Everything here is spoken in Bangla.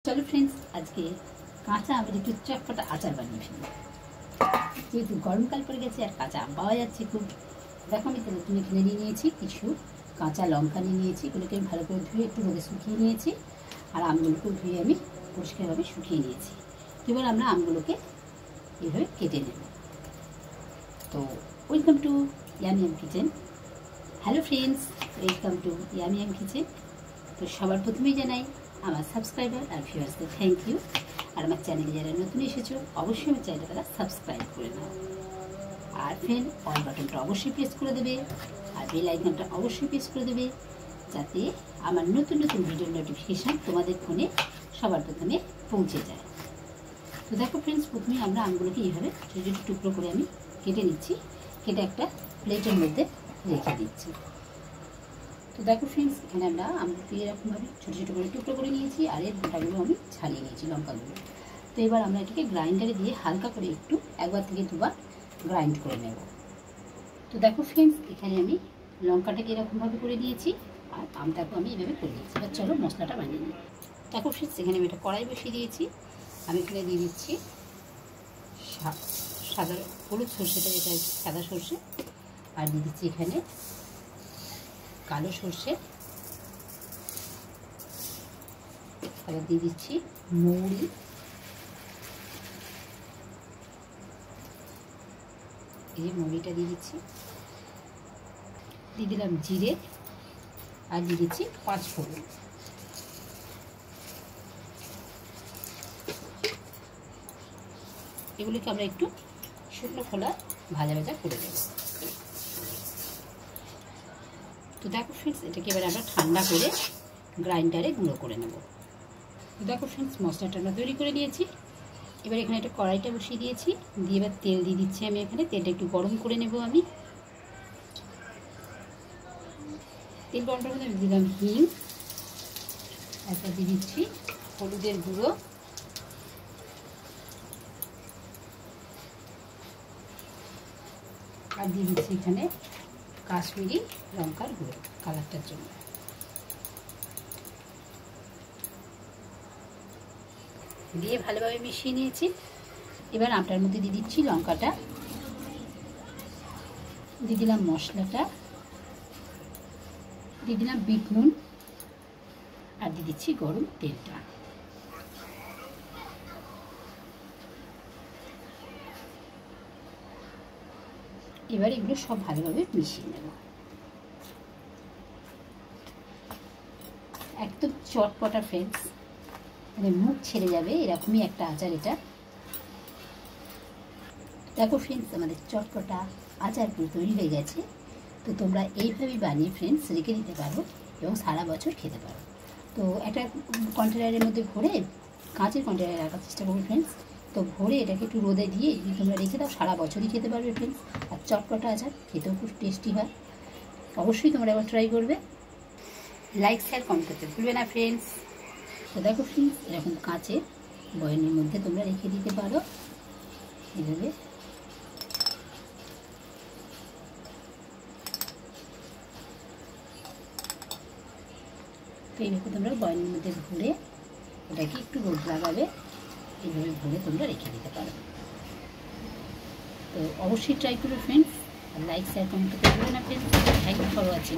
चलो फ्रेंड्स आज के কাঁচা আমের একটু চটপটা আচার বানিয়ে ফেলি। যেহেতু গরমকাল পড়ে গেছে আর কাঁচা আম পাওয়া যাচ্ছে খুব। দেখো আমি নতুন কিনে নিয়েছি, কিছু কাঁচা লঙ্কা নিয়েছি, এগুলোকে আমি ভালো করে ধুয়ে একটু রোদে শুকিয়ে নিয়েছি। আর আমগুলোকেও ধুয়ে আমি পরিষ্কারভাবে শুকিয়ে নিয়েছি। এবার আমরা আমগুলোকে এইভাবে কেটে নেব। তো welcome to yummy M kitchen. Hello friends, welcome to yummy M kitchen. তো সবার প্রথমেই জানাই আমার সাবস্ক্রাইবার আর ভিউয়ার্সদের থ্যাংক ইউ। আর আমার চ্যানেলে যারা নতুন এসেছো অবশ্যই আমার চ্যানেলটা তারা সাবস্ক্রাইব করে নাও। আর ফ্রেন্ড অল বাটনটা অবশ্যই প্রেস করে দেবে, আর বেল আইকনটা অবশ্যই প্রেস করে দেবে, যাতে আমার নতুন নতুন ভিডিওর নোটিফিকেশান তোমাদের ফোনে সবার প্রথমে পৌঁছে যায়। তো দেখো ফ্রেন্ডস, প্রথমেই আমরা আমগুলোকে এইভাবে ছোটো ছোটো টুকরো করে আমি কেটে নিচ্ছি, কেটে একটা প্লেটের মধ্যে রেখে দিচ্ছি। তো দেখো ফ্রেন্ডস, এখানে আমরা আমগুলোকে এরকমভাবে ছোটো ছোটো করে টুকরো করে নিয়েছি, আর এর গোটাগুলো আমি ছাড়িয়ে নিয়েছি লঙ্কাগুলো। তো এবার আমরা এটাকে গ্রাইন্ডারে দিয়ে হালকা করে একটু একবার থেকে দুবার গ্রাইন্ড করে নেব। তো দেখো ফ্রেন্ডস, এখানে আমি লঙ্কাটাকে এরকমভাবে করে দিয়েছি, আর আমটাকেও আমি এভাবে করে দিয়েছি। এবার চলো মশলাটা বানিয়ে নিই। দেখো ফ্রেন্ডস, এখানে আমি একটা কড়াই বসিয়ে দিয়েছি। আমি এখানে দিয়ে দিচ্ছি সাদা হলুদ সর্ষেটা, যেটা সাদা সর্ষে, আর দিয়ে দিচ্ছি এখানে কালো সর্ষে, আর দিয়ে দিচ্ছি মৌরি, এই যে মৌরিটা দিয়ে দিচ্ছি, দিয়ে দিলাম জিরে, আর দিয়ে দিচ্ছি 5 ফোড়ন। এগুলিকে আমরা একটু শুকনো খোলা ভাজা ভাজা করে দেব। তো দেখো ফ্রেন্ডস, এটাকে এবার আমরা ঠান্ডা করে গ্রাইন্ডারে গুঁড়ো করে নেব। তো দেখো ফ্রেন্ডস, মশলাটা আমরা তৈরি করে নিয়েছি। এবার এখানে একটা কড়াইটা বসিয়ে দিয়েছি, দিয়ে এবার তেল দিয়ে দিচ্ছি আমি এখানে। তেলটা একটু গরম করে নেব আমি। তেল গরমটার মধ্যে দিলাম হিং, একটা দিয়ে দিচ্ছি হলুদের গুঁড়ো, আর দিয়ে দিচ্ছি এখানে কাশ্মীরি লঙ্কার গুঁড়ো কালারটার জন্য। দিয়ে ভালোভাবে মিশিয়ে নিয়েছি। এবার আমটার মধ্যে দিয়ে দিচ্ছি লঙ্কাটা, দিয়ে দিলাম মশলাটা, দিয়ে দিলাম বিট নুন, আর দিয়ে দিচ্ছি গরম তেলটা। এবার এগুলো সব ভালোভাবে মিশিয়ে নেব। একদম চটপটা ফ্রেন্ডস, মানে মুখ ছেড়ে যাবে এরকমই একটা আচার এটা। দেখো ফ্রেন্ডস, আমাদের চটপটা আচার পুরো তৈরি হয়ে গেছে। তো তোমরা এইভাবেই বানিয়ে ফ্রেন্ডস রেখে দিতে পারো এবং সারা বছর খেতে পারো। তো একটা কন্টেনারের মধ্যে ভরে, কাঁচের কন্টেনারে রাখার চেষ্টা করবে ফ্রেন্ডস। তো ভরে এটাকে একটু রোদে দিয়ে যদি তোমরা রেখে দাও, সারা বছরই খেতে পারবে ফ্রেন্ডস। আর চটপটা আচার খেতেও খুব টেস্টি হয়। অবশ্যই তোমরা একবার ট্রাই করবে। লাইক শেয়ার কমেন্ট করতে ভুলবে না ফ্রেন্ডস। তো দেখো ফ্রেন্ডস, এরকম কাঁচের বয়ামের মধ্যে তোমরা রেখে দিতে পারো এভাবে। তো এইভাবে তোমরা বয়ামের মধ্যে ভরে ওটাকে একটু রোদ লাগাবে, এইভাবে ভরে তোমরা রেখে দিতে পারো। তো অবশ্যই ট্রাই করবে ফ্রেন্ডস। আর লাইক শেয়ার কমেন্ট করতে ভুলবে না friends. Thank you for watching.